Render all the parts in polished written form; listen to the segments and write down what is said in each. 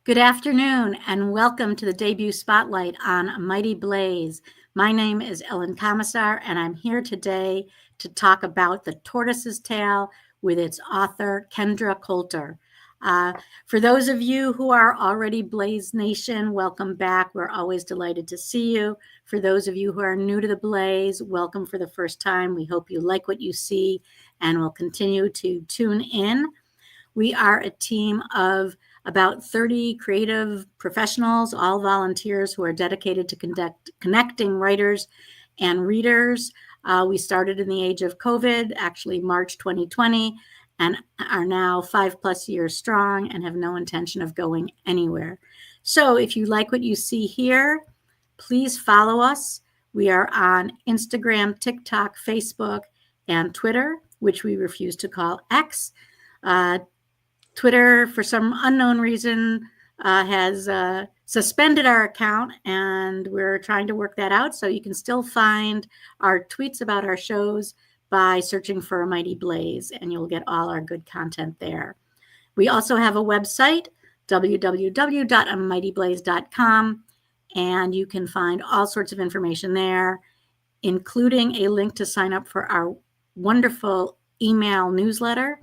Good afternoon and welcome to the debut spotlight on Mighty Blaze. My name is Ellen Comisar and I'm here today to talk about The Tortoise's Tale with its author, Kendra Coulter. For those of you who are already Blaze Nation, welcome back. We're always delighted to see you. For those of you who are new to the Blaze, welcome for the first time. We hope you like what you see and will continue to tune in. We are a team of about 30 creative professionals, all volunteers who are dedicated to connecting writers and readers. We started in the age of COVID, actually March 2020, and are now 5+ years strong and have no intention of going anywhere. So if you like what you see here, please follow us. We are on Instagram, TikTok, Facebook, and Twitter, which we refuse to call X. Twitter, for some unknown reason, has suspended our account, and we're trying to work that out. So you can still find our tweets about our shows by searching for A Mighty Blaze, and you'll get all our good content there. We also have a website, www.amightyblaze.com, and you can find all sorts of information there, including a link to sign up for our wonderful email newsletter,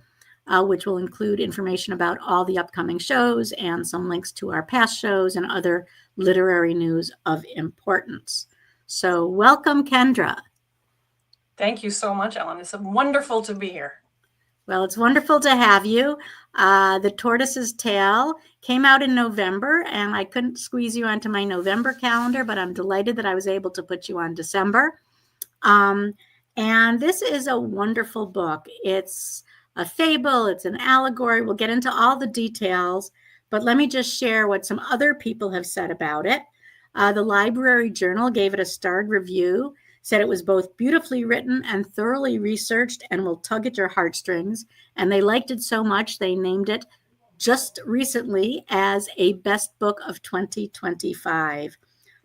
which will include information about all the upcoming shows and some links to our past shows and other literary news of importance. So welcome, Kendra. Thank you so much, Ellen. It's wonderful to be here. Well, it's wonderful to have you. The Tortoise's Tale came out in November, and I couldn't squeeze you onto my November calendar, but I'm delighted that I was able to put you on December. And this is a wonderful book. It's a fable, it's an allegory. We'll get into all the details, but let me just share what some other people have said about it. The Library Journal gave it a starred review, said it was both beautifully written and thoroughly researched and will tug at your heartstrings. And they liked it so much, they named it just recently as a best book of 2025.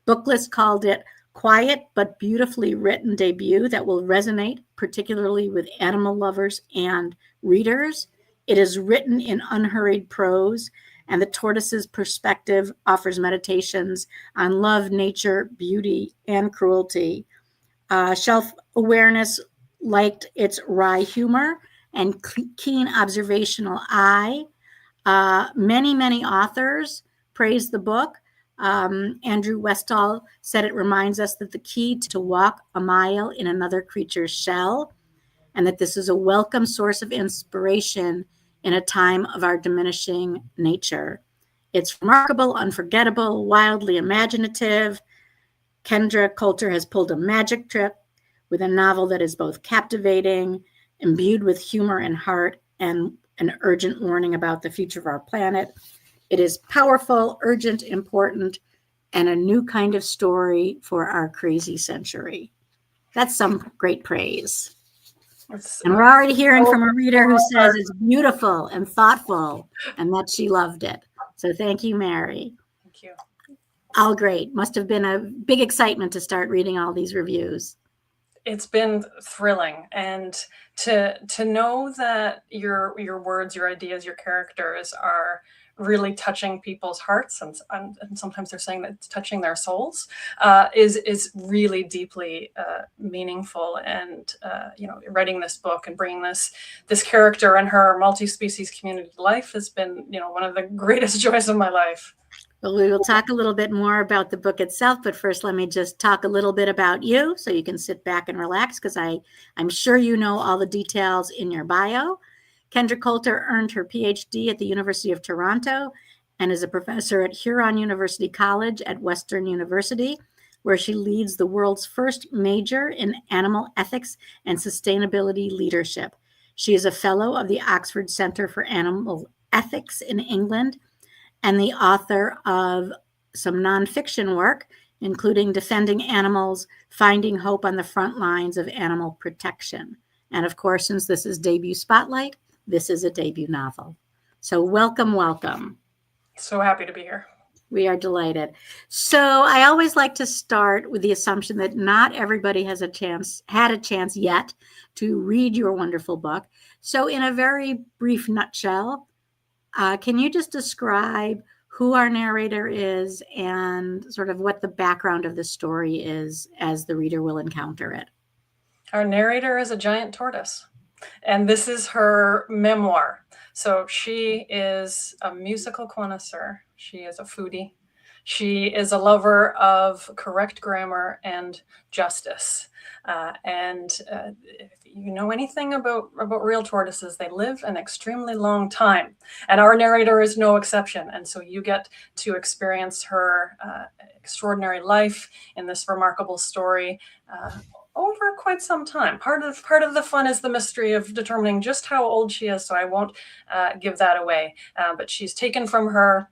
Booklist called it quiet but beautifully written debut that will resonate particularly with animal lovers and readers. It is written in unhurried prose, and the tortoise's perspective offers meditations on love, nature, beauty, and cruelty. Shelf Awareness liked its wry humor and keen observational eye. Many authors praised the book. Andrew Westall said it reminds us that the key to walk a mile in another creature's shell, and that this is a welcome source of inspiration in a time of our diminishing nature. It's remarkable, unforgettable, wildly imaginative. Kendra Coulter has pulled a magic trick with a novel that is both captivating, imbued with humor and heart, and an urgent warning about the future of our planet. It is powerful, urgent, important, and a new kind of story for our crazy century. That's some great praise. And we're already hearing from a reader who says it's beautiful and thoughtful and that she loved it. So thank you, Mary. Thank you. All great. Must have been a big excitement to start reading all these reviews. It's been thrilling, and to know that your words, your ideas, your characters are really touching people's hearts, and sometimes they're saying that it's touching their souls, is really deeply meaningful. And writing this book and bringing this character and her multi-species community life has been one of the greatest joys of my life. Well, we will talk a little bit more about the book itself, but first let me just talk a little bit about you so you can sit back and relax, because I'm sure you know all the details in your bio. Kendra Coulter earned her PhD at the University of Toronto and is a professor at Huron University College at Western University, where she leads the world's first major in animal ethics and sustainability leadership. She is a fellow of the Oxford Centre for Animal Ethics in England, and the author of some nonfiction work, including Defending Animals, Finding Hope on the Front Lines of Animal Protection. And of course, since this is Debut Spotlight, this is a debut novel. So welcome. So happy to be here. We are delighted. So I always like to start with the assumption that not everybody had a chance yet to read your wonderful book. So in a very brief nutshell, can you just describe who our narrator is and sort of what the background of the story is as the reader will encounter it. Our narrator is a giant tortoise, and this is her memoir. So she is a musical connoisseur. She is a foodie. She is a lover of correct grammar and justice. If you know anything about real tortoises, they live an extremely long time. And our narrator is no exception. And so you get to experience her extraordinary life in this remarkable story over quite some time. Part of the fun is the mystery of determining just how old she is, so I won't give that away. But she's taken from her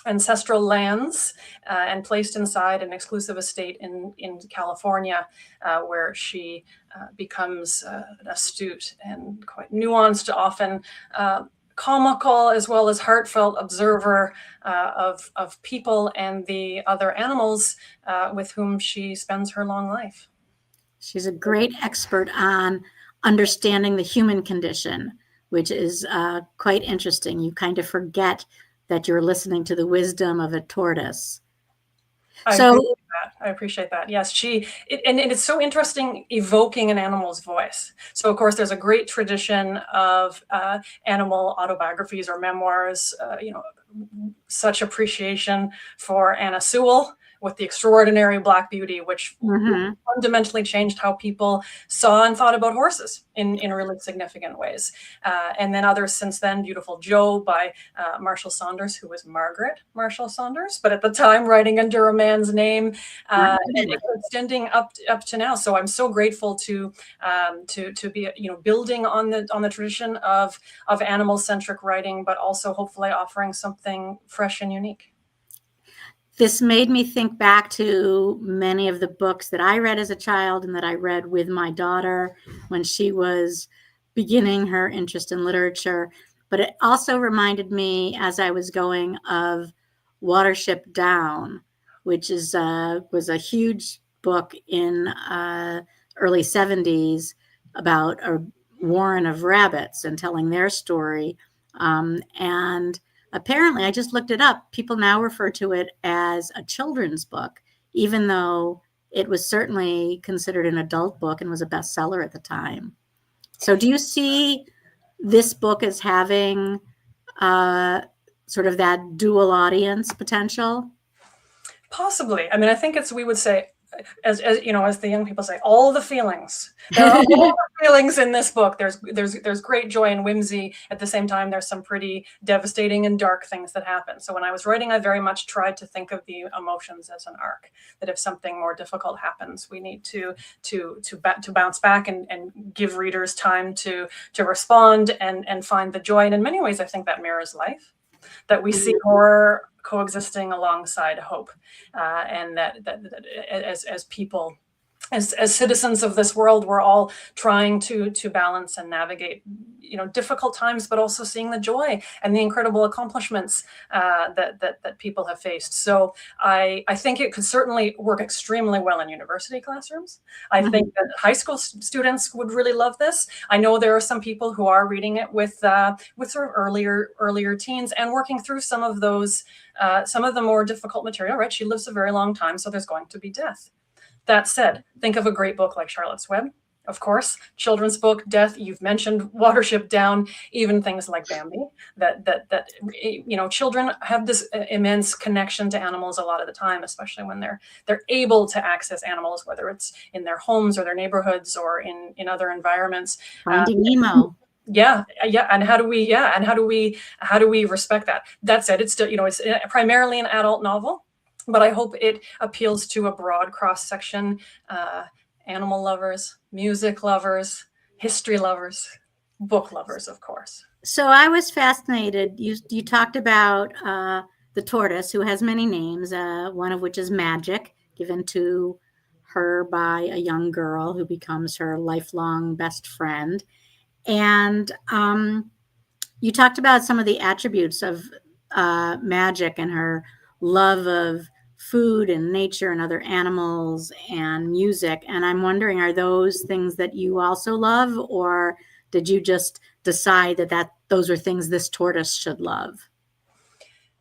ancestral lands and placed inside an exclusive estate in California, where she becomes an astute and quite nuanced, often comical as well as heartfelt observer of people and the other animals with whom she spends her long life. She's a great expert on understanding the human condition, which is quite interesting. You kind of forget that you're listening to the wisdom of a tortoise. I appreciate that. Yes, and it's so interesting evoking an animal's voice. So of course, there's a great tradition of animal autobiographies or memoirs. Such appreciation for Anna Sewell with The Extraordinary Black Beauty, which fundamentally changed how people saw and thought about horses in really significant ways. And then others since then, Beautiful Joe by Marshall Saunders, who was Margaret Marshall Saunders, but at the time writing under a man's name, and extending up to now. So I'm so grateful to be building on the tradition of animal-centric writing, but also hopefully offering something fresh and unique. This made me think back to many of the books that I read as a child and that I read with my daughter when she was beginning her interest in literature. But it also reminded me, as I was going, of Watership Down, which was a huge book in early 70s about a warren of rabbits and telling their story. And apparently, I just looked it up, people now refer to it as a children's book, even though it was certainly considered an adult book and was a bestseller at the time. So do you see this book as having sort of that dual audience potential? Possibly. I mean, I think we would say, as the young people say, all the feelings. There are all the feelings in this book. There's great joy and whimsy. At the same time, there's some pretty devastating and dark things that happen. So when I was writing, I very much tried to think of the emotions as an arc. That if something more difficult happens, we need to bounce back and give readers time to respond and find the joy. And in many ways, I think that mirrors life. That we see horror coexisting alongside hope, and that as people, as citizens of this world, we're all trying to balance and navigate difficult times, but also seeing the joy and the incredible accomplishments that people have faced. So I think it could certainly work extremely well in university classrooms. I think that high school students would really love this. I know there are some people who are reading it with sort of earlier teens and working through some of the more difficult material, right? She lives a very long time, so there's going to be death. That said, think of a great book like Charlotte's Web, of course, children's book, death. You've mentioned Watership Down, even things like Bambi. That children have this immense connection to animals a lot of the time, especially when they're able to access animals, whether it's in their homes or their neighborhoods or in other environments. Finding Nemo. Yeah. And how do we respect that? That said, it's still, it's primarily an adult novel. But I hope it appeals to a broad cross-section, animal lovers, music lovers, history lovers, book lovers, of course. So I was fascinated. You talked about the tortoise, who has many names, one of which is Magic, given to her by a young girl who becomes her lifelong best friend. And you talked about some of the attributes of Magic and her love of food and nature and other animals and music. And I'm wondering, are those things that you also love, or did you just decide that those are things this tortoise should love?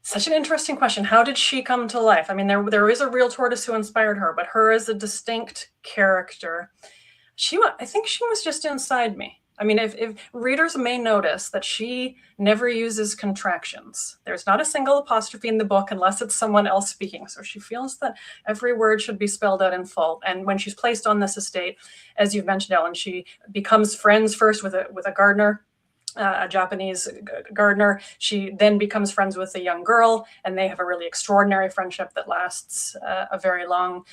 Such an interesting question. How did she come to life? I mean, there is a real tortoise who inspired her, but her as a distinct character, I think she was just inside me. I mean, if readers may notice that she never uses contractions. There's not a single apostrophe in the book unless it's someone else speaking. So she feels that every word should be spelled out in full. And when she's placed on this estate, as you've mentioned, Ellen, she becomes friends first with a gardener, a Japanese gardener. She then becomes friends with a young girl, and they have a really extraordinary friendship that lasts a very long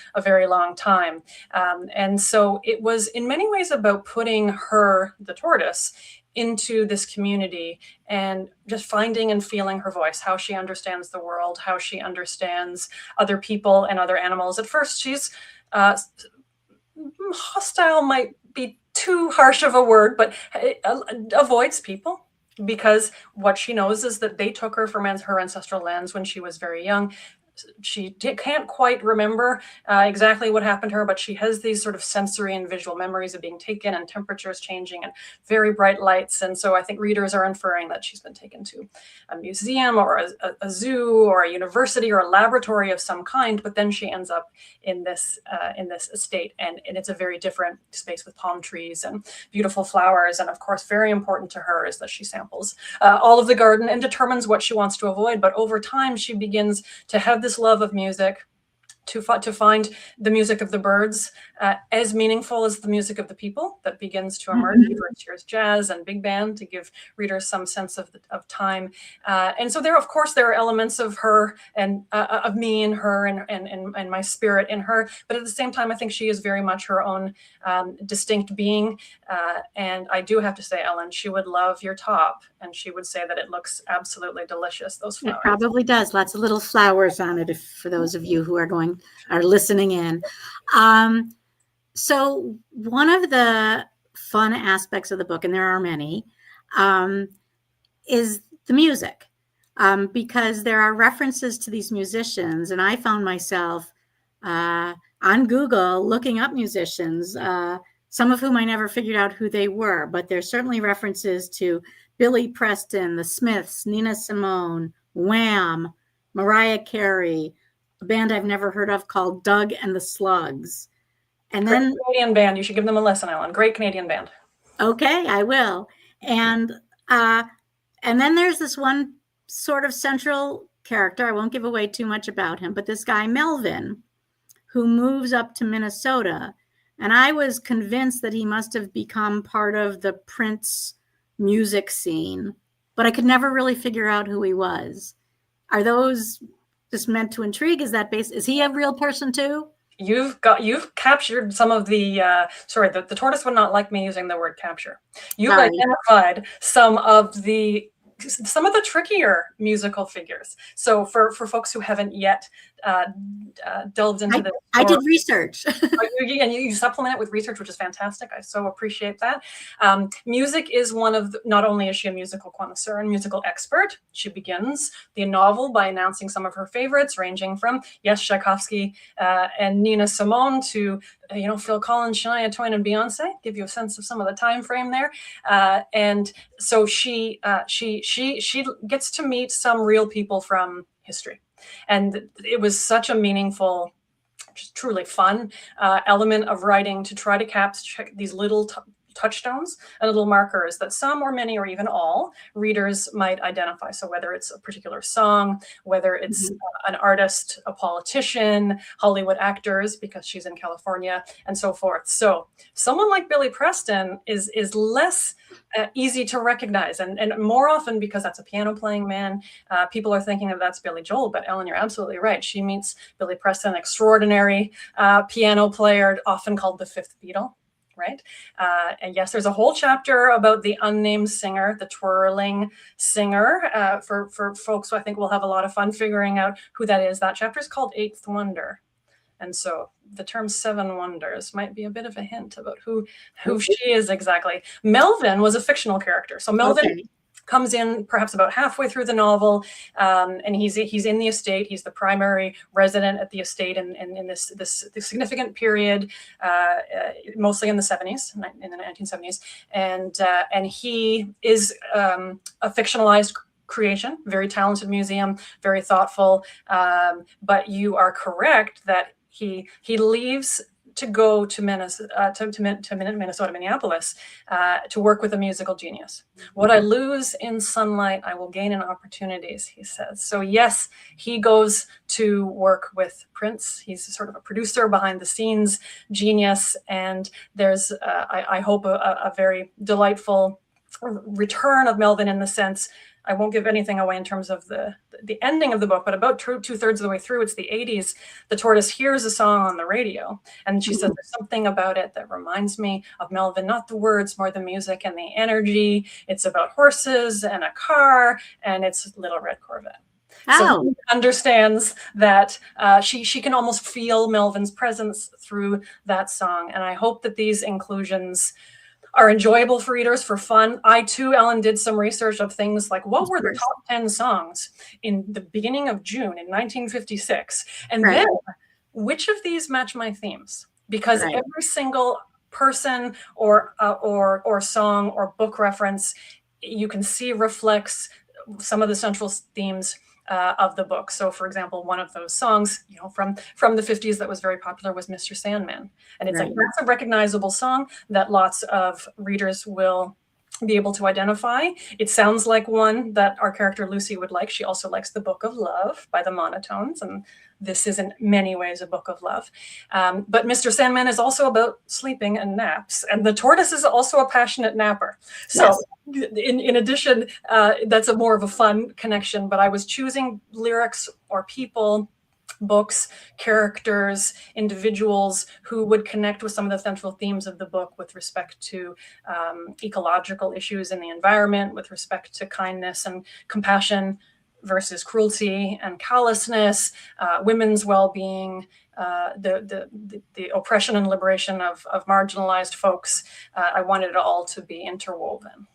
time. And so it was in many ways about putting her, the tortoise, into this community and just finding and feeling her voice, how she understands the world, how she understands other people and other animals. At first, she's hostile might be too harsh of a word, but avoids people, because what she knows is that they took her from her ancestral lands when she was very young. She can't quite remember exactly what happened to her, but she has these sort of sensory and visual memories of being taken and temperatures changing and very bright lights. And so I think readers are inferring that she's been taken to a museum or a zoo or a university or a laboratory of some kind, but then she ends up in this estate. And it's a very different space with palm trees and beautiful flowers. And of course, very important to her is that she samples all of the garden and determines what she wants to avoid. But over time, she begins to have this love of music, to find the music of the birds as meaningful as the music of the people that begins to emerge. First, here's jazz and big band to give readers some sense of time. And so there are elements of her and of me in her and my spirit in her. But at the same time, I think she is very much her own distinct being. And I do have to say, Ellen, she would love your top, and she would say that it looks absolutely delicious, those flowers. It probably does. Lots of little flowers on it, for those of you who are listening in. So one of the fun aspects of the book, and there are many, is the music, because there are references to these musicians, and I found myself on Google looking up musicians, some of whom I never figured out who they were, but there's certainly references to Billy Preston, the Smiths, Nina Simone, Wham, Mariah Carey, a band I've never heard of called Doug and the Slugs. And Great then Canadian band. You should give them a listen, Ellen. Great Canadian band. Okay, I will. And then there's this one sort of central character. I won't give away too much about him, but this guy Melvin, who moves up to Minnesota. And I was convinced that he must have become part of the Prince music scene, but I could never really figure out who he was. Are those just meant to intrigue? Is he a real person too? You've captured some of the the tortoise would not like me using the word capture. You've identified some of the trickier musical figures. So for folks who haven't yet delved into this, I did research. And you supplement it with research, which is fantastic. I so appreciate that. Music is not only is she a musical connoisseur and musical expert, she begins the novel by announcing some of her favorites, ranging from, yes, Tchaikovsky and Nina Simone to Phil Collins, Shania Twain, and Beyonce. Give you a sense of some of the time frame there. And so she gets to meet some real people from history. And it was such a meaningful, just truly fun element of writing to try to capture these little touchstones and little markers that some or many or even all readers might identify. So whether it's a particular song, whether it's an artist, a politician, Hollywood actors, because she's in California, and so forth. So someone like Billy Preston is less easy to recognize, and more often, because that's a piano playing man, people are thinking that that's Billy Joel. But Ellen, you're absolutely right. She meets Billy Preston, extraordinary piano player, often called the fifth Beatle. Right. And yes, there's a whole chapter about the unnamed singer, the twirling singer, for folks who I think will have a lot of fun figuring out who that is. That chapter is called Eighth Wonder. And so the term Seven Wonders might be a bit of a hint about who she is exactly. Melvin was a fictional character. So Melvin comes in perhaps about halfway through the novel, and he's in the estate. He's the primary resident at the estate in this significant period, mostly in the 70s, in the 1970s, and he is a fictionalized creation, very talented museum, very thoughtful. But you are correct that he leaves to go to Minnesota, Minneapolis, to work with a musical genius. What I lose in sunlight, I will gain in opportunities, he says. So yes, he goes to work with Prince. He's sort of a producer, behind the scenes genius. And there's, I hope, a very delightful return of Melvin, in the sense, I won't give anything away in terms of the ending of the book, but about two-thirds of the way through, it's the 80s, the tortoise hears a song on the radio, and she says, there's something about it that reminds me of Melvin, not the words, more the music and the energy. It's about horses and a car, and it's Little Red Corvette. So he understands that she can almost feel Melvin's presence through that song. And I hope that these inclusions are enjoyable for readers, for fun. I too, Ellen, did some research of things like, what were the top 10 songs in the beginning of June in 1956? And then which of these match my themes? Because every single person or song or book reference you can see reflects some of the central themes of the book. So, for example, one of those songs, from the 50s that was very popular was Mr. Sandman. And it's like, that's a recognizable song that lots of readers will be able to identify. It sounds like one that our character Lucy would like. She also likes The Book of Love by the Monotones, and this is in many ways a book of love. But Mr. Sandman is also about sleeping and naps, and the tortoise is also a passionate napper. So in addition, that's a more of a fun connection, but I was choosing lyrics or people, books, characters, individuals who would connect with some of the central themes of the book with respect to ecological issues in the environment, with respect to kindness and compassion versus cruelty and callousness, women's well-being, the oppression and liberation of marginalized folks. I wanted it all to be interwoven.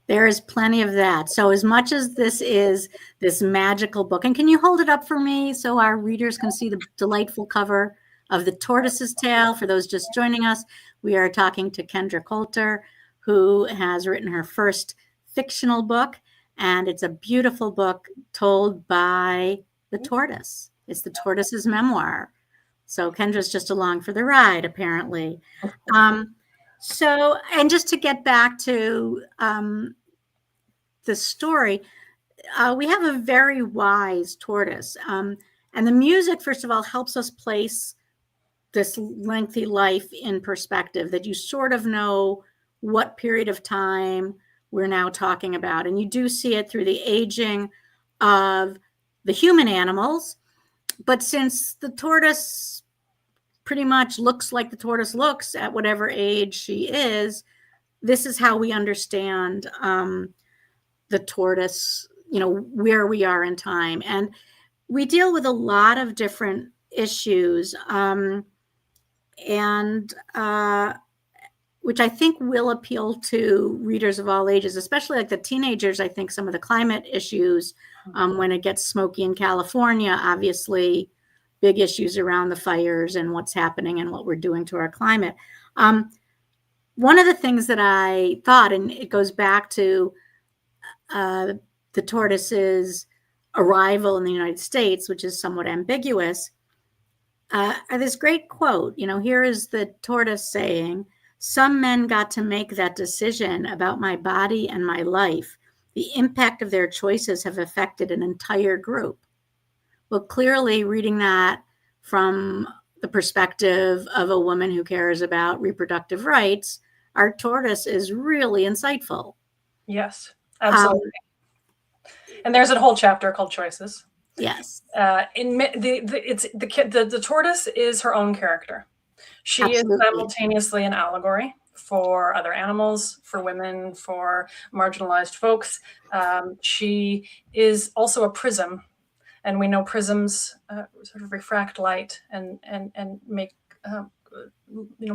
There is plenty of that. So as much as this is this magical book, and can you hold it up for me so our readers can see the delightful cover of The Tortoise's Tale? For those just joining us, we are talking to Kendra Coulter, who has written her first fictional book, and it's a beautiful book told by the tortoise. It's the tortoise's memoir. So Kendra's just along for the ride, apparently. So, and just to get back to the story, we have a very wise tortoise. And the music, first of all, helps us place this lengthy life in perspective, that you sort of know what period of time we're now talking about. And you do see it through the aging of the human animals. But since the tortoise pretty much looks like the tortoise looks at whatever age she is, this is how we understand the tortoise, where we are in time. And we deal with a lot of different issues, which I think will appeal to readers of all ages, especially like the teenagers. I think some of the climate issues, when it gets smoky in California, obviously big issues around the fires and what's happening and what we're doing to our climate. One of the things that I thought, and it goes back to the tortoise's arrival in the United States, which is somewhat ambiguous, this great quote, here is the tortoise saying, "Some men got to make that decision about my body and my life. The impact of their choices have affected an entire group." Well, clearly reading that from the perspective of a woman who cares about reproductive rights, our tortoise is really insightful. Yes, absolutely. And there's a whole chapter called Choices. Yes. The tortoise is her own character. She Absolutely. Is simultaneously an allegory for other animals, for women, for marginalized folks. She is also a prism, and we know prisms sort of refract light and make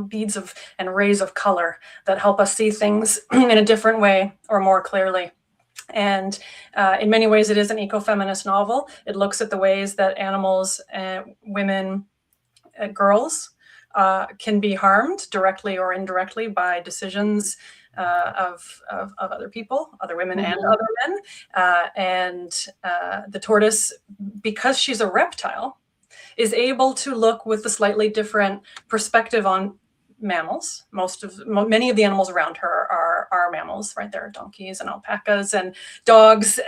beads of and rays of color that help us see things in a different way or more clearly. And in many ways, it is an ecofeminist novel. It looks at the ways that animals, women, girls can be harmed directly or indirectly by decisions of other people, other women and Mhm. other men. The tortoise, because she's a reptile, is able to look with a slightly different perspective on mammals. Many of the animals around her are mammals, right? There are donkeys and alpacas and dogs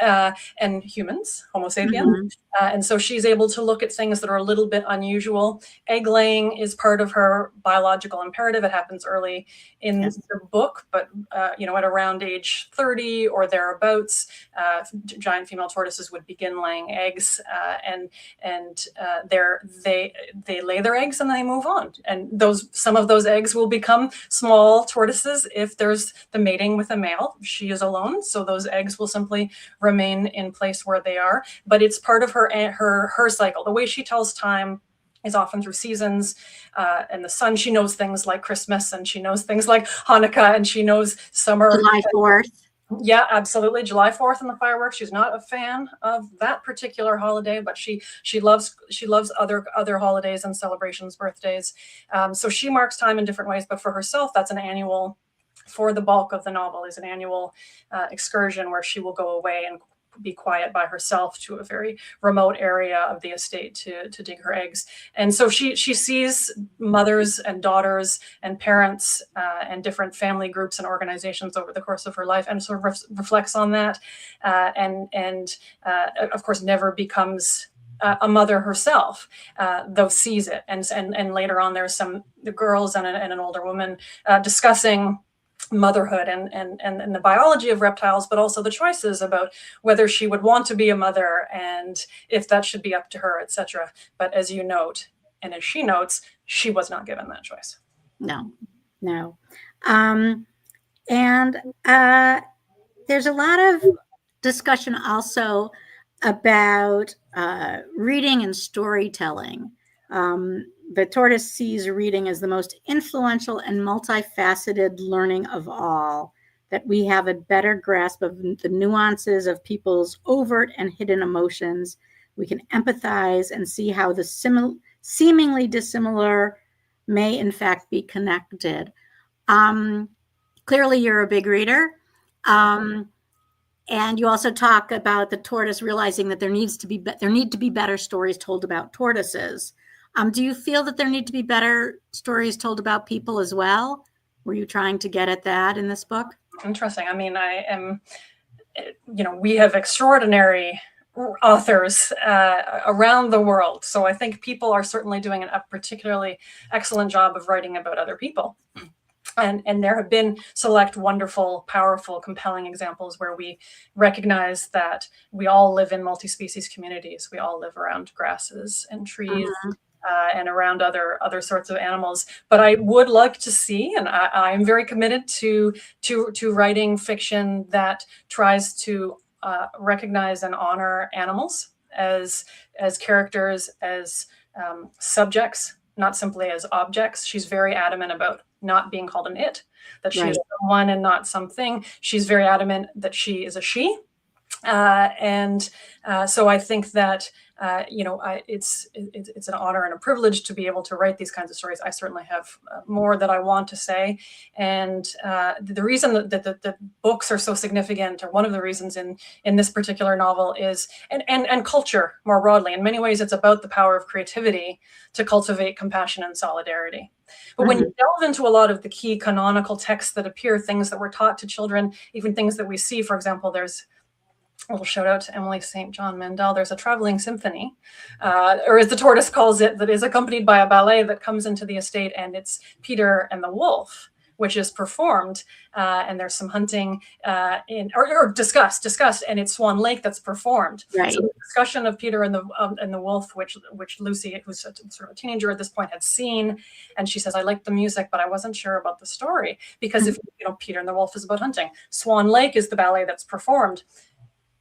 and humans, Homo sapiens. Mhm. And so she's able to look at things that are a little bit unusual. Egg laying is part of her biological imperative. It happens early in Yes. the book, but at around age 30 or thereabouts, giant female tortoises would begin laying eggs, and they lay their eggs and they move on. And some of those eggs will become small tortoises if there's the mating with a male. She is alone, so those eggs will simply remain in place where they are. But it's part of her cycle. The way she tells time is often through seasons, and the sun. She knows things like Christmas, and she knows things like Hanukkah, and she knows summer. July 4th. Yeah, absolutely. July 4th and the fireworks. She's not a fan of that particular holiday, but she loves other holidays and celebrations, birthdays. So she marks time in different ways. But for herself, that's an annual. For the bulk of the novel, is an annual excursion where she will go away and be quiet by herself to a very remote area of the estate to dig her eggs. And so she sees mothers and daughters and parents and different family groups and organizations over the course of her life, and sort of reflects on that, and of course never becomes a mother herself, though sees it. And later on, there's the girls and an older woman discussing motherhood and the biology of reptiles, but also the choices about whether she would want to be a mother and if that should be up to her, etc. But as you note, and as she notes, she was not given that choice. No. And there's a lot of discussion also about reading and storytelling. The tortoise sees reading as the most influential and multifaceted learning of all, that we have a better grasp of the nuances of people's overt and hidden emotions. We can empathize and see how the seemingly dissimilar may in fact be connected. Clearly, you're a big reader. And you also talk about the tortoise realizing that there need to be better stories told about tortoises. Do you feel that there need to be better stories told about people as well? Were you trying to get at that in this book? Interesting. I mean, we have extraordinary authors around the world. So I think people are certainly doing a particularly excellent job of writing about other people. And there have been select, wonderful, powerful, compelling examples where we recognize that we all live in multi-species communities. We all live around grasses and trees. And around other sorts of animals. But I would like to see, and I am very committed to writing fiction that tries to recognize and honor animals as characters, as subjects, not simply as objects. She's very adamant about not being called an it, that she is someone and not something. She's very adamant that she is a she. So I think that it's an honor and a privilege to be able to write these kinds of stories. I certainly have more that I want to say, and the reason that the books are so significant, or one of the reasons in this particular novel, is and culture more broadly. In many ways, it's about the power of creativity to cultivate compassion and solidarity. But when you delve into a lot of the key canonical texts that appear, things that were taught to children, even things that we see, for example, there's a little shout out to Emily St. John Mandel. There's a traveling symphony, or as the tortoise calls it, that is accompanied by a ballet that comes into the estate, and it's Peter and the Wolf, which is performed, and there's some hunting or discussed, and it's Swan Lake that's performed. Right. So the discussion of Peter and the Wolf, which Lucy, who's sort of a teenager at this point, had seen, and she says, "I liked the music, but I wasn't sure about the story, because if Peter and the Wolf is about hunting, Swan Lake is the ballet that's performed.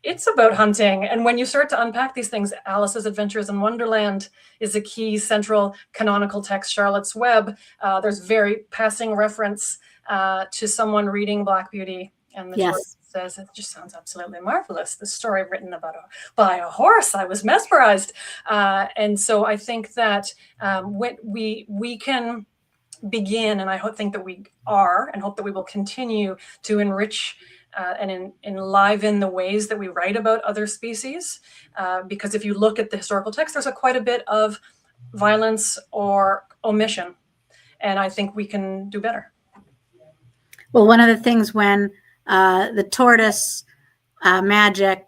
It's about hunting." And when you start to unpack these things, Alice's Adventures in Wonderland is a key central canonical text. Charlotte's Web, there's very passing reference to someone reading Black Beauty, and the tortoise says, "It just sounds absolutely marvelous. This story written by a horse. I was mesmerized." And so I think that when we can begin, and I think that we are, and hope that we will continue to enrich and enliven the ways that we write about other species. Because if you look at the historical text, there's quite a bit of violence or omission, and I think we can do better. Well, one of the things when the tortoise magic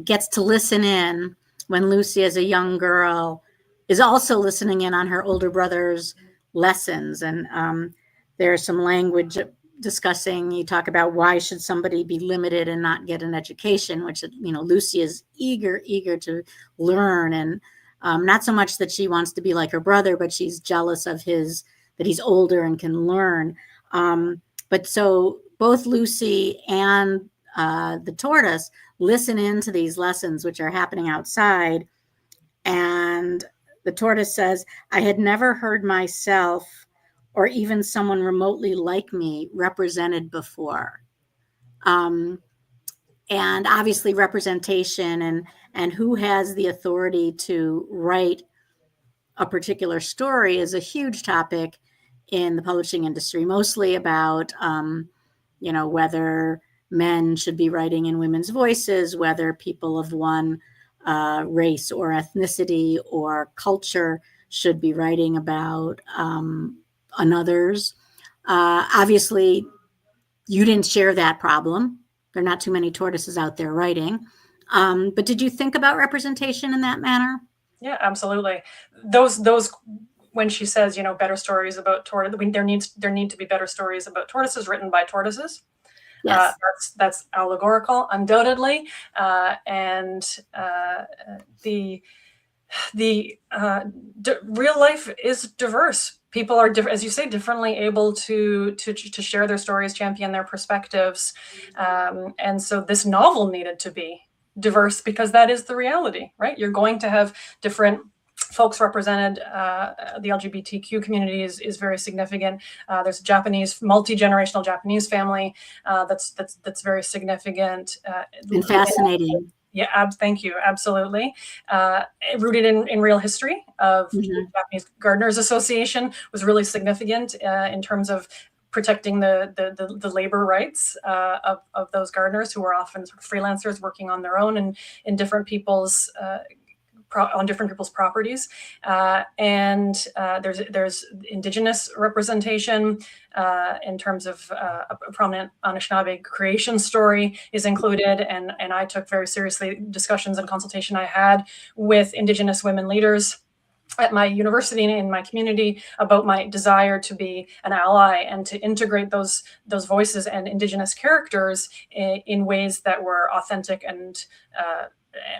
gets to listen in, when Lucy as a young girl is also listening in on her older brother's lessons, and there's some language discussing, you talk about why should somebody be limited and not get an education, which, Lucy is eager to learn, and not so much that she wants to be like her brother, but she's jealous of that he's older and can learn. But so both Lucy and the tortoise listen into these lessons which are happening outside, and the tortoise says, I had never heard myself or even someone remotely like me represented before. And obviously representation and who has the authority to write a particular story is a huge topic in the publishing industry, mostly about, whether men should be writing in women's voices, whether people of one race or ethnicity or culture should be writing about another's. Obviously, you didn't share that problem. There are not too many tortoises out there writing. But did you think about representation in that manner? Yeah, absolutely. Those when she says, better stories about tortoises, there need to be better stories about tortoises written by tortoises. Yes. That's allegorical, undoubtedly, and the real life is diverse. People are, as you say, differently able to share their stories, champion their perspectives, and so this novel needed to be diverse because that is the reality, right? You're going to have different folks represented. The LGBTQ community is very significant. There's a Japanese, multi-generational Japanese family that's very significant. And fascinating. Yeah, thank you. Absolutely. Rooted in real history of the Japanese Gardeners Association was really significant in terms of protecting the labor rights of those gardeners who were often sort of freelancers working on their own and in different people's on different people's properties, and there's Indigenous representation in terms of a prominent Anishinaabe creation story is included, and I took very seriously discussions and consultation I had with Indigenous women leaders at my university and in my community about my desire to be an ally and to integrate those voices and Indigenous characters in ways that were authentic and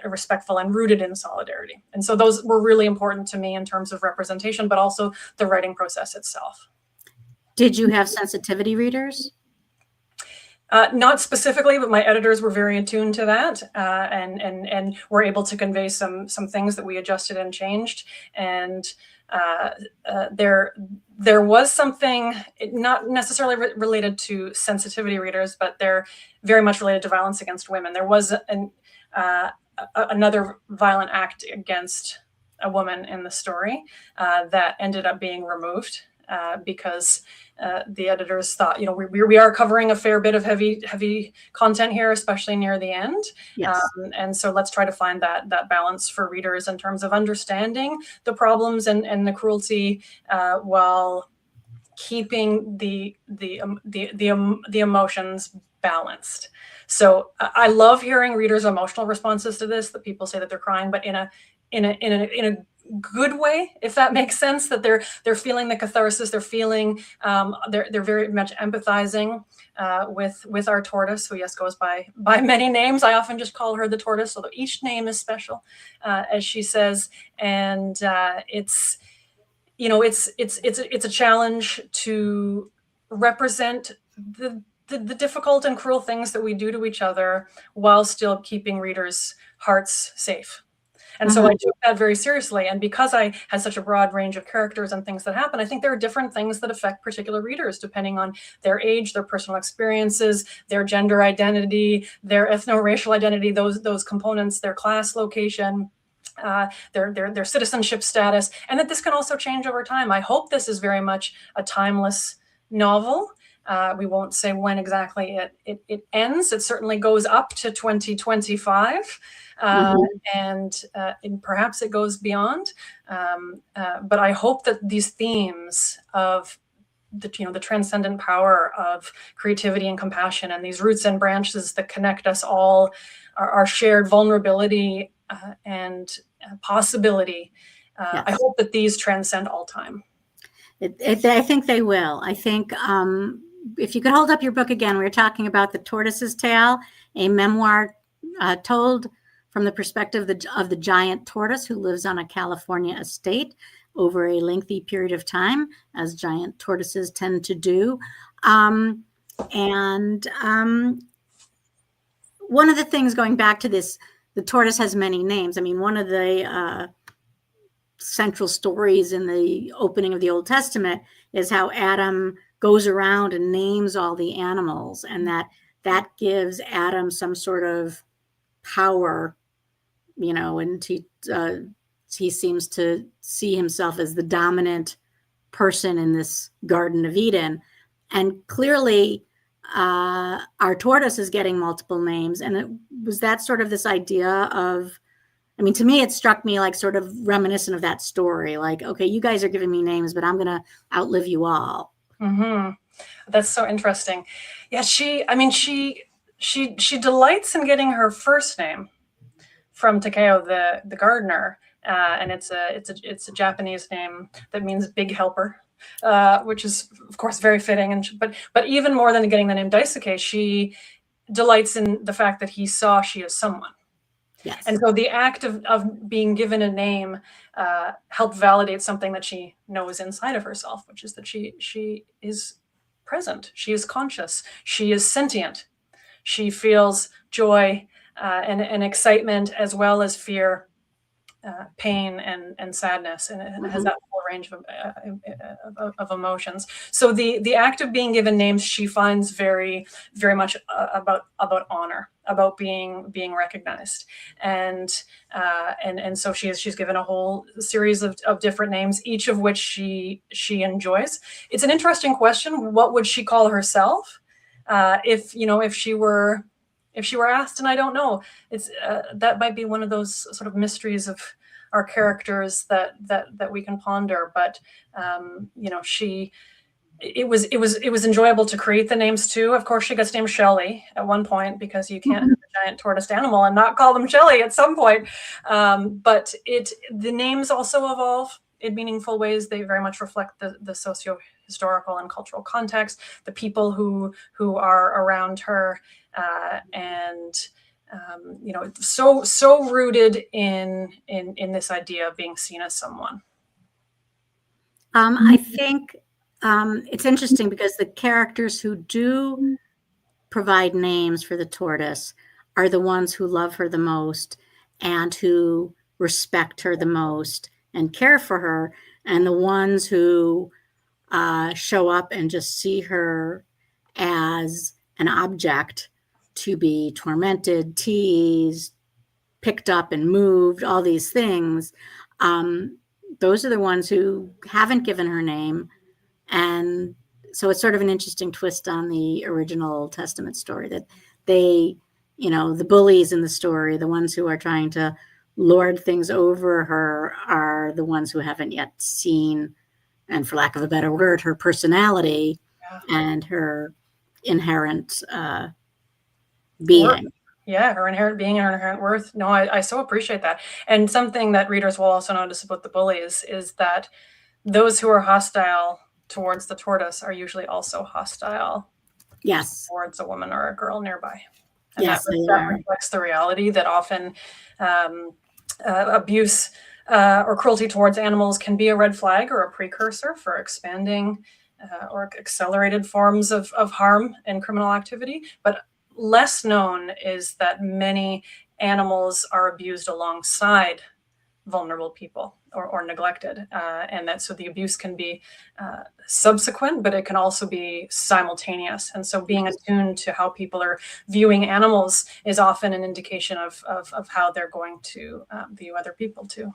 respectful and rooted in solidarity. And so those were really important to me in terms of representation, but also the writing process itself. Did you have sensitivity readers? Not specifically, but my editors were very attuned to that, and were able to convey some things that we adjusted and changed. And there was something not necessarily related to sensitivity readers, but they're very much related to violence against women. There was another violent act against a woman in the story that ended up being removed because the editors thought, we are covering a fair bit of heavy content here, especially near the end. Yes. And so let's try to find that balance for readers in terms of understanding the problems and the cruelty while keeping the emotions balanced. So I love hearing readers' emotional responses to this, that people say that they're crying, but in a good way, if that makes sense, that they're feeling the catharsis, they're feeling, they're very much empathizing with our tortoise, who yes goes by many names. I often just call her the tortoise, although each name is special, as she says, and it's a challenge to represent the difficult and cruel things that we do to each other while still keeping readers' hearts safe. And so I took that very seriously. And because I had such a broad range of characters and things that happen, I think there are different things that affect particular readers depending on their age, their personal experiences, their gender identity, their ethno-racial identity, those components, their class location. their citizenship status, and that this can also change over time. I hope this is very much a timeless novel. We won't say when exactly it ends. It certainly goes up to 2025, and perhaps it goes beyond. But I hope that these themes of the transcendent power of creativity and compassion, and these roots and branches that connect us all, our shared vulnerability and possibility. Yes. I hope that these transcend all time. I think they will. I think if you could hold up your book again, we were talking about The Tortoise's Tale, a memoir told from the perspective of the giant tortoise who lives on a California estate over a lengthy period of time, as giant tortoises tend to do. And one of the things, going back to this, the tortoise has many names. I mean, one of the central stories in the opening of the Old Testament is how Adam goes around and names all the animals, and that gives Adam some sort of power, and he seems to see himself as the dominant person in this Garden of Eden. And clearly our tortoise is getting multiple names. And it was that sort of this idea of, I mean, to me, it struck me like sort of reminiscent of that story. Like, okay, you guys are giving me names, but I'm going to outlive you all. Mm-hmm. That's so interesting. Yeah, she delights in getting her first name from Takeo, the gardener, and it's a Japanese name that means big helper, which is of course very fitting. But even more than getting the name Daisuke, she delights in the fact that he saw she is someone. Yes. And so the act of being given a name helped validate something that she knows inside of herself, which is that she is present, she is conscious, she is sentient, she feels joy and excitement, as well as fear, pain and sadness, and it has that full range of emotions. So the act of being given names, she finds very, very much about honor, about being recognized, and so she's given a whole series of different names, each of which she enjoys. It's an interesting question. What would she call herself if she were asked? And I don't know. It's that might be one of those sort of mysteries of our characters that we can ponder. But it was enjoyable to create the names too. Of course, she gets named Shelley at one point, because you can't have a giant tortoise animal and not call them Shelley at some point. But the names also evolve in meaningful ways. They very much reflect the socio-historical and cultural context, the people who are around her, and so rooted in this idea of being seen as someone. I think it's interesting because the characters who do provide names for the tortoise are the ones who love her the most and who respect her the most and care for her, and the ones who show up and just see her as an object to be tormented, teased, picked up and moved, all these things. Those are the ones who haven't given her name. And so it's sort of an interesting twist on the original Old Testament story, that they, the bullies in the story, the ones who are trying to lord things over her, are the ones who haven't yet seen, and for lack of a better word, her personality and her inherent being. Yeah, her inherent being and her inherent worth. No, I so appreciate that. And something that readers will also notice about the bullies is that those who are hostile towards the tortoise are usually also hostile towards a woman or a girl nearby. And that reflects the reality that often abuse or cruelty towards animals can be a red flag or a precursor for expanding or accelerated forms of harm and criminal activity. But less known is that many animals are abused alongside vulnerable people or neglected. And that so the abuse can be subsequent, but it can also be simultaneous. And so being attuned to how people are viewing animals is often an indication of how they're going to view other people too.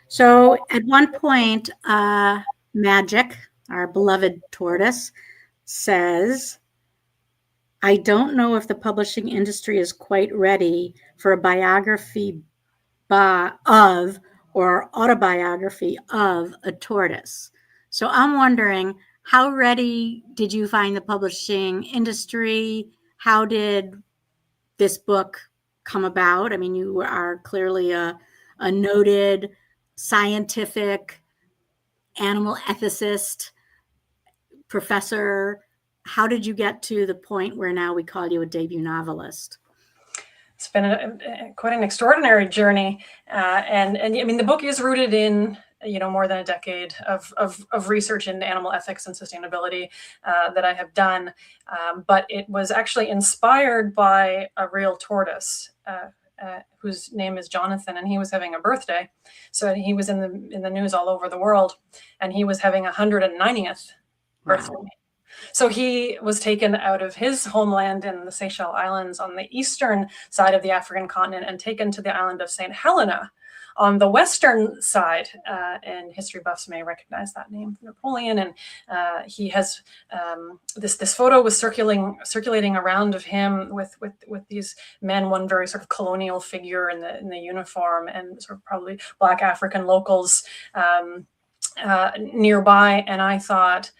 So at one point, Magic, our beloved tortoise, says, I don't know if the publishing industry is quite ready for a biography of or autobiography of a tortoise. So I'm wondering, how ready did you find the publishing industry? How did this book come about? I mean, you are clearly a noted scientific animal ethicist, professor. How did you get to the point where now we call you a debut novelist? It's been quite an extraordinary journey, and I mean the book is rooted in more than a decade of research in animal ethics and sustainability that I have done, but it was actually inspired by a real tortoise whose name is Jonathan, and he was having a birthday, so he was in the news all over the world, and he was having 190th birthday. Wow. So he was taken out of his homeland in the Seychelles Islands on the eastern side of the African continent and taken to the island of St. Helena on the western side. And history buffs may recognize that name from Napoleon. And he has this photo was circulating around of him with these men, one very sort of colonial figure in the uniform, and sort of probably Black African locals nearby. And I thought,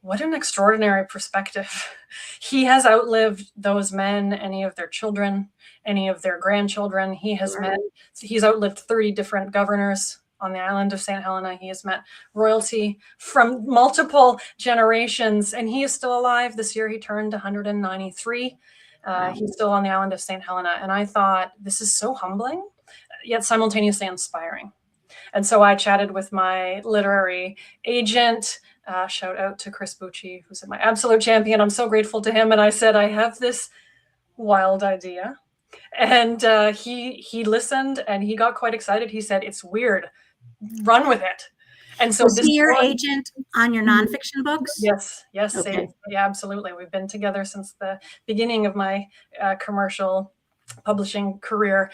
what an extraordinary perspective. He has outlived those men, any of their children, any of their grandchildren. He's outlived 30 different governors on the island of St. Helena. He has met royalty from multiple generations, and he is still alive. This year he turned 193. He's still on the island of St. Helena. And I thought, this is so humbling, yet simultaneously inspiring. And so I chatted with my literary agent. Shout out to Chris Bucci, who's my absolute champion. I'm so grateful to him. And I said, I have this wild idea. And he listened and he got quite excited. He said, it's weird. Run with it. And so was he your agent on your nonfiction books? Yes. Okay. Yeah, absolutely. We've been together since the beginning of my commercial publishing career,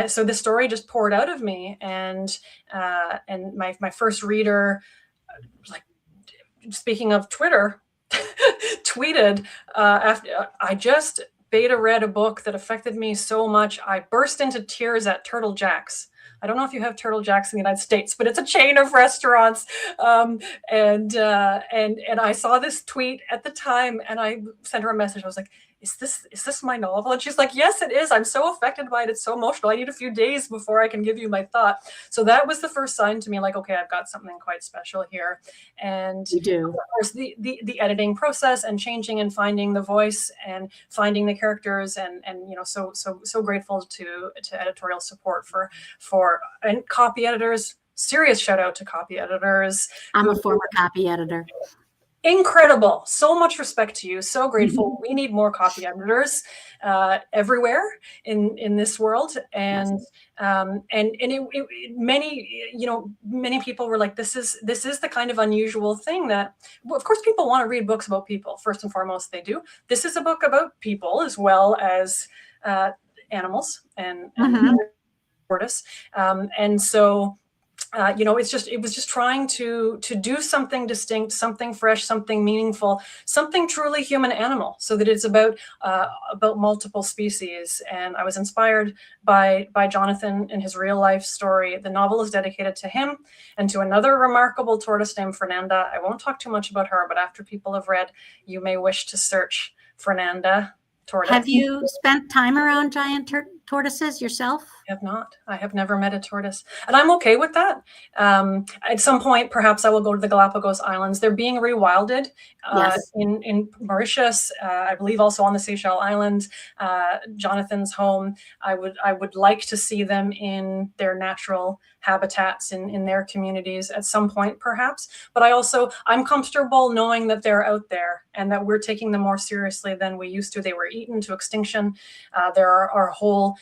so the story just poured out of me, and my first reader, like, speaking of Twitter, tweeted after I just beta read a book that affected me so much I burst into tears at Turtle Jack's. I don't know if you have Turtle Jack's in the United States, but it's a chain of restaurants. And I saw this tweet at the time, and I sent her a message. I was like, is this my novel? And she's like, yes, it is. I'm so affected by it. It's so emotional. I need a few days before I can give you my thought. So that was the first sign to me, like, okay, I've got something quite special here. And you do. Of course, the editing process and changing and finding the voice and finding the characters, and so grateful to editorial support and copy editors. Serious shout out to copy editors. I'm a former copy editor. Incredible. So much respect to you. So grateful. We need more copy editors everywhere in this world. And many people were like, this is the kind of unusual thing that, well, of course, people want to read books about people. First and foremost, they do. This is a book about people as well as animals and tortoise. And so it was just trying to do something distinct, something fresh, something meaningful, something truly human animal, so that it's about multiple species. And I was inspired by Jonathan and his real life story. The novel is dedicated to him and to another remarkable tortoise named Fernanda. I won't talk too much about her, but after people have read, you may wish to search Fernanda Tortoise. Have you spent time around giant tortoises yourself? I have not. I have never met a tortoise, and I'm okay with that. At some point, perhaps I will go to the Galapagos Islands. They're being rewilded in Mauritius, I believe, also on the Seychelles Islands. Jonathan's home. I would like to see them in their natural habitats in their communities at some point, perhaps. But I'm comfortable knowing that they're out there and that we're taking them more seriously than we used to. They were eaten to extinction. There are whole.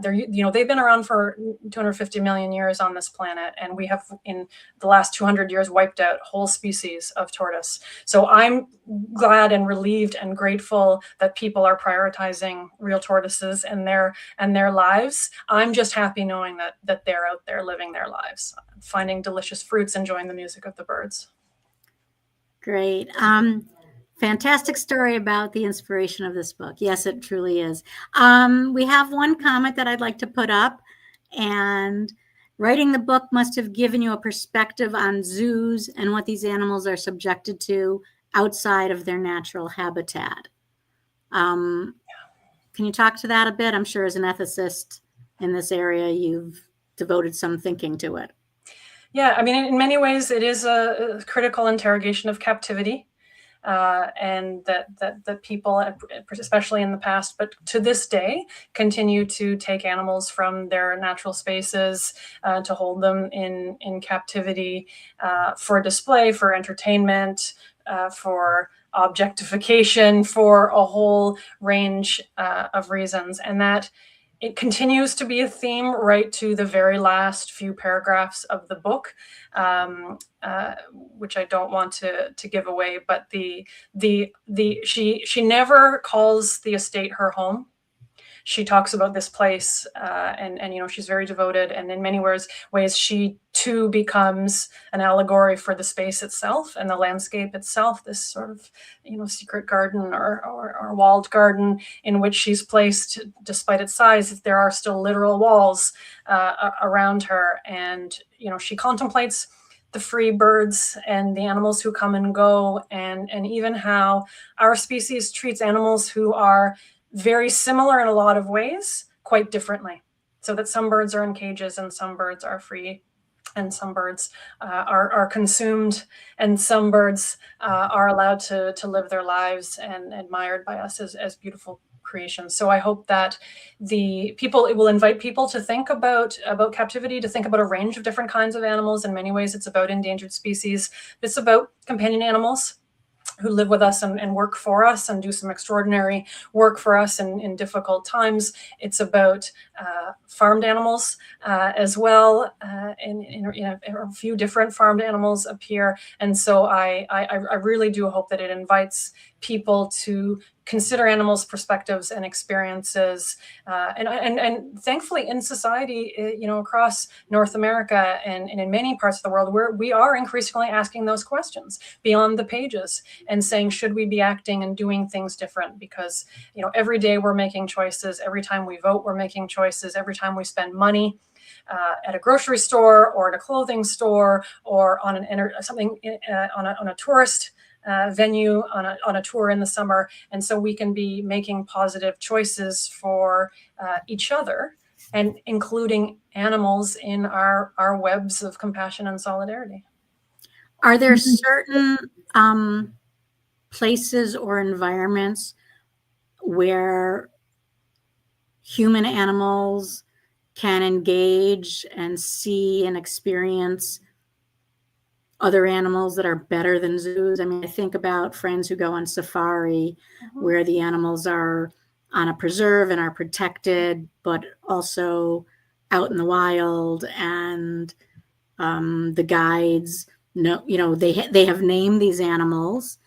They've been around for 250 million years on this planet, and we have in the last 200 years wiped out whole species of tortoise. So I'm glad and relieved and grateful that people are prioritizing real tortoises and their lives. I'm just happy knowing that they're out there living their lives, finding delicious fruits, enjoying the music of the birds. Great. Fantastic story about the inspiration of this book. Yes, it truly is. We have one comment that I'd like to put up, and writing the book must have given you a perspective on zoos and what these animals are subjected to outside of their natural habitat. Can you talk to that a bit? I'm sure as an ethicist in this area, you've devoted some thinking to it. Yeah, I mean, in many ways, it is a critical interrogation of captivity. And that people, especially in the past, but to this day, continue to take animals from their natural spaces to hold them in captivity for display, for entertainment, for objectification, for a whole range of reasons. And that it continues to be a theme right to the very last few paragraphs of the book, which I don't want to give away. But she never calls the estate her home. She talks about this place, and she's very devoted, and in many ways she too becomes an allegory for the space itself and the landscape itself, this sort of secret garden or walled garden in which she's placed. Despite its size, there are still literal walls around her, and she contemplates the free birds and the animals who come and go, and even how our species treats animals who are very similar in a lot of ways, quite differently. So that some birds are in cages and some birds are free, and some birds are consumed, and some birds are allowed to live their lives and admired by us as beautiful creations. So I hope that it will invite people to think about captivity, to think about a range of different kinds of animals. In many ways, it's about endangered species. It's about companion animals who live with us and work for us and do some extraordinary work for us in difficult times. It's about farmed animals as well. A few different farmed animals appear. And so I really do hope that it invites people to consider animals' perspectives and experiences, and thankfully in society, across North America and in many parts of the world, where we are increasingly asking those questions beyond the pages and saying, should we be acting and doing things different? Because every day we're making choices. Every time we vote, we're making choices. Every time we spend money at a grocery store or at a clothing store or on on a tourist venue on a tour in the summer. And so we can be making positive choices for each other and including animals in our webs of compassion and solidarity. Are there certain places or environments where human animals can engage and see and experience other animals that are better than zoos? I mean, I think about friends who go on safari, where the animals are on a preserve and are protected, but also out in the wild, and the guides know, they have named these animals,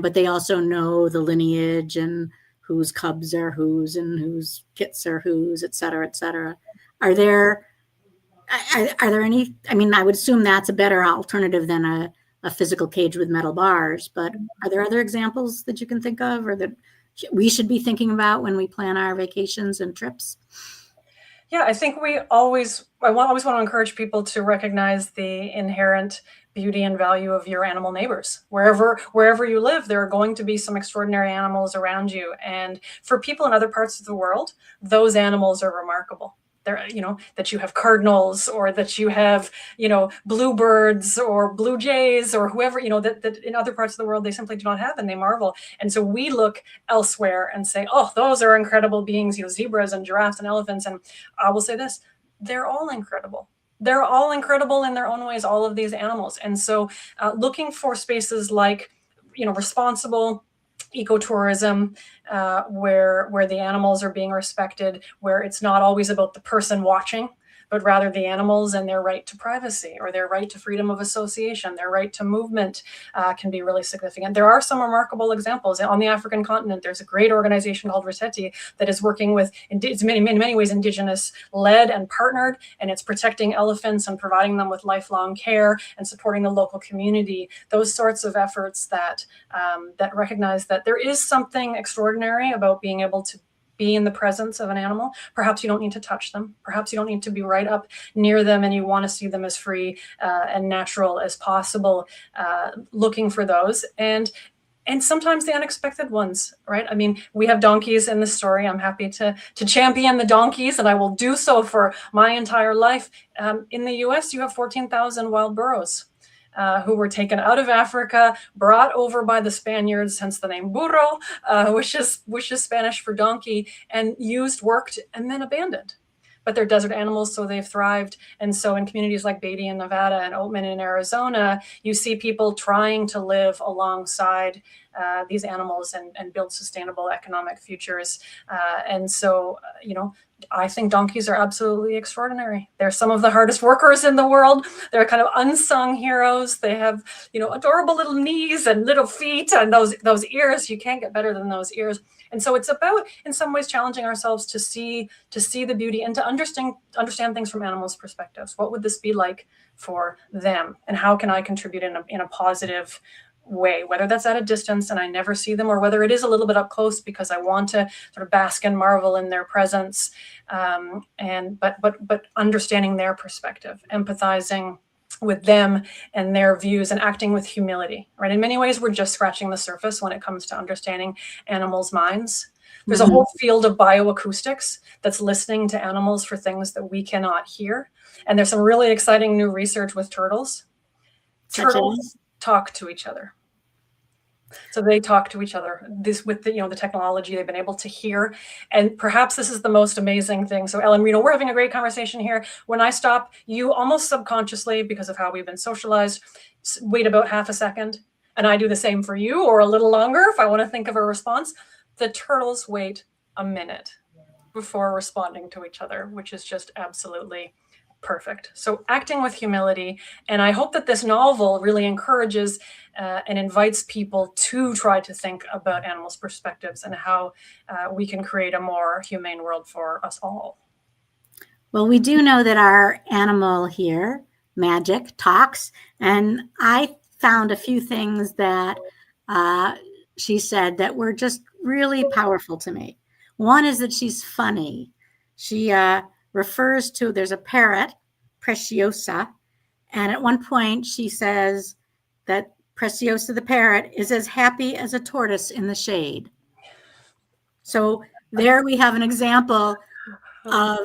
but they also know the lineage and whose cubs are whose and whose kits are whose, et cetera, et cetera. Are there any? I mean, I would assume that's a better alternative than a physical cage with metal bars, but are there other examples that you can think of or that we should be thinking about when we plan our vacations and trips? Yeah, I think I always want to encourage people to recognize the inherent beauty and value of your animal neighbors. Wherever you live, there are going to be some extraordinary animals around you. And for people in other parts of the world, those animals are remarkable. That you have cardinals, or that you have, bluebirds or blue jays or whoever, that in other parts of the world they simply do not have, and they marvel. And so we look elsewhere and say, oh, those are incredible beings, zebras and giraffes and elephants. And I will say this, they're all incredible. They're all incredible in their own ways, all of these animals. And so looking for spaces like, responsible, ecotourism, where the animals are being respected, where it's not always about the person watching, but rather the animals and their right to privacy, or their right to freedom of association, their right to movement can be really significant. There are some remarkable examples. On the African continent, there's a great organization called Reteti that is working with, it's many ways indigenous led and partnered, and it's protecting elephants and providing them with lifelong care and supporting the local community. Those sorts of efforts that recognize that there is something extraordinary about being able to be in the presence of an animal. Perhaps you don't need to touch them. Perhaps you don't need to be right up near them, and you want to see them as free and natural as possible, looking for those. And sometimes the unexpected ones, right? I mean, we have donkeys in the story. I'm happy to champion the donkeys, and I will do so for my entire life. In the US, you have 14,000 wild burros. Who were taken out of Africa, brought over by the Spaniards, hence the name burro, which is Spanish for donkey, and used, worked, and then abandoned. But they're desert animals, so they've thrived. And so in communities like Beatty in Nevada and Oatman in Arizona, you see people trying to live alongside these animals and build sustainable economic futures. And so, I think donkeys are absolutely extraordinary. They're some of the hardest workers in the world. They're kind of unsung heroes. They have, adorable little knees and little feet and those ears. You can't get better than those ears. And so it's about, in some ways, challenging ourselves to see the beauty and to understand things from animals' perspectives. What would this be like for them? And how can I contribute in a positive way, whether that's at a distance and I never see them, or whether it is a little bit up close because I want to sort of bask and marvel in their presence, but understanding their perspective, empathizing with them and their views, and acting with humility, right? In many ways, we're just scratching the surface when it comes to understanding animals' minds. There's a whole field of bioacoustics that's listening to animals for things that we cannot hear. And there's some really exciting new research with turtles. Turtles talk to each other. So they talk to each other. This, with the technology, they've been able to hear. And perhaps this is the most amazing thing. So Ellen, we're having a great conversation here. When I stop, you almost subconsciously, because of how we've been socialized, wait about half a second. And I do the same for you, or a little longer if I want to think of a response. The turtles wait a minute before responding to each other, which is just absolutely perfect. So acting with humility. And I hope that this novel really encourages and invites people to try to think about animals' perspectives and how we can create a more humane world for us all. Well, we do know that our animal here, Magic, talks. And I found a few things that she said that were just really powerful to me. One is that she's funny. She refers to, there's a parrot, Preciosa, and at one point she says that Preciosa the parrot is as happy as a tortoise in the shade. So there we have an example of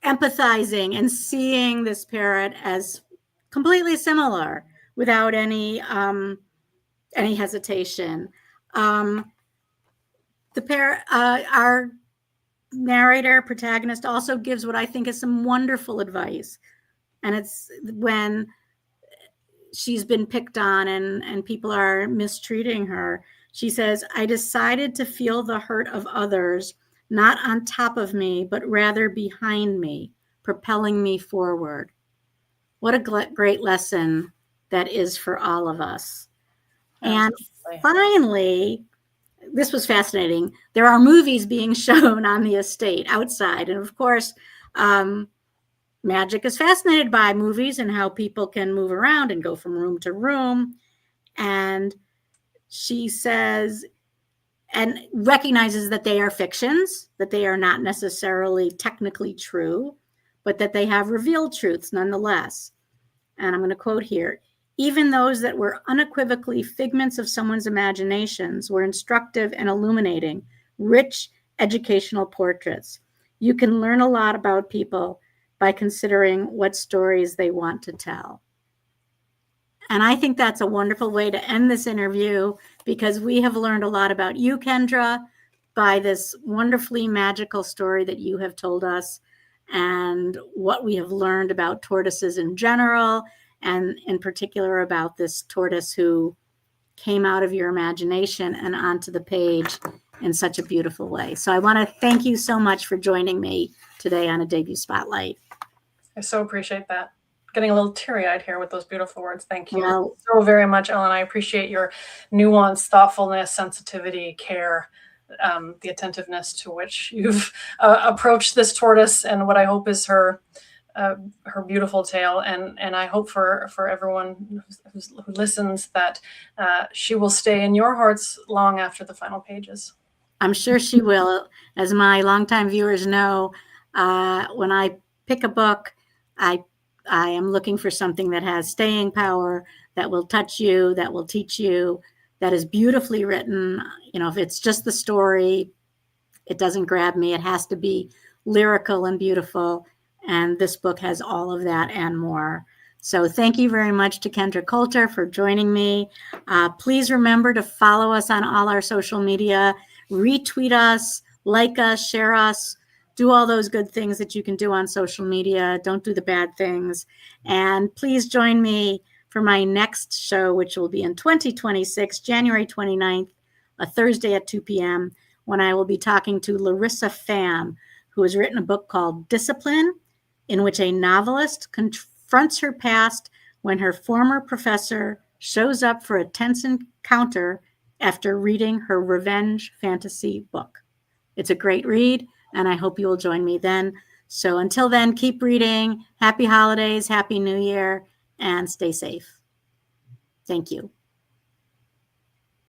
empathizing and seeing this parrot as completely similar without any hesitation. The parrot, our narrator, protagonist, also gives what I think is some wonderful advice. And it's when she's been picked on and people are mistreating her. She says, I decided to feel the hurt of others, not on top of me, but rather behind me, propelling me forward. What a great lesson that is for all of us. Absolutely. And finally, this was fascinating. There are movies being shown on the estate outside. And of course, Magic is fascinated by movies and how people can move around and go from room to room. And she says, and recognizes that they are fictions, that they are not necessarily technically true, but that they have revealed truths nonetheless. And I'm going to quote here. Even those that were unequivocally figments of someone's imaginations were instructive and illuminating, rich educational portraits. You can learn a lot about people by considering what stories they want to tell. And I think that's a wonderful way to end this interview, because we have learned a lot about you, Kendra, by this wonderfully magical story that you have told us, and what we have learned about tortoises in general, and in particular about this tortoise who came out of your imagination and onto the page in such a beautiful way. So I want to thank you so much for joining me today on a debut spotlight. I so appreciate that. Getting a little teary-eyed here with those beautiful words. Thank you Well, so very much, Ellen. I appreciate your nuance, thoughtfulness, sensitivity, care, the attentiveness to which you've approached this tortoise and what I hope is her beautiful tale. And I hope for everyone who listens that she will stay in your hearts long after the final pages. I'm sure she will. As my longtime viewers know, when I pick a book, I am looking for something that has staying power, that will touch you, that will teach you, that is beautifully written. You know, if it's just the story, it doesn't grab me. It has to be lyrical and beautiful. And this book has all of that and more. So thank you very much to Kendra Coulter for joining me. Please remember to follow us on all our social media, retweet us, like us, share us, do all those good things that you can do on social media. Don't do the bad things. And please join me for my next show, which will be in 2026, January 29th, a Thursday at 2 p.m., when I will be talking to Larissa Pham, who has written a book called Discipline, in which a novelist confronts her past when her former professor shows up for a tense encounter after reading her revenge fantasy book. It's a great read, and I hope you will join me then. So until then, keep reading. Happy holidays, Happy New Year, and stay safe. Thank you.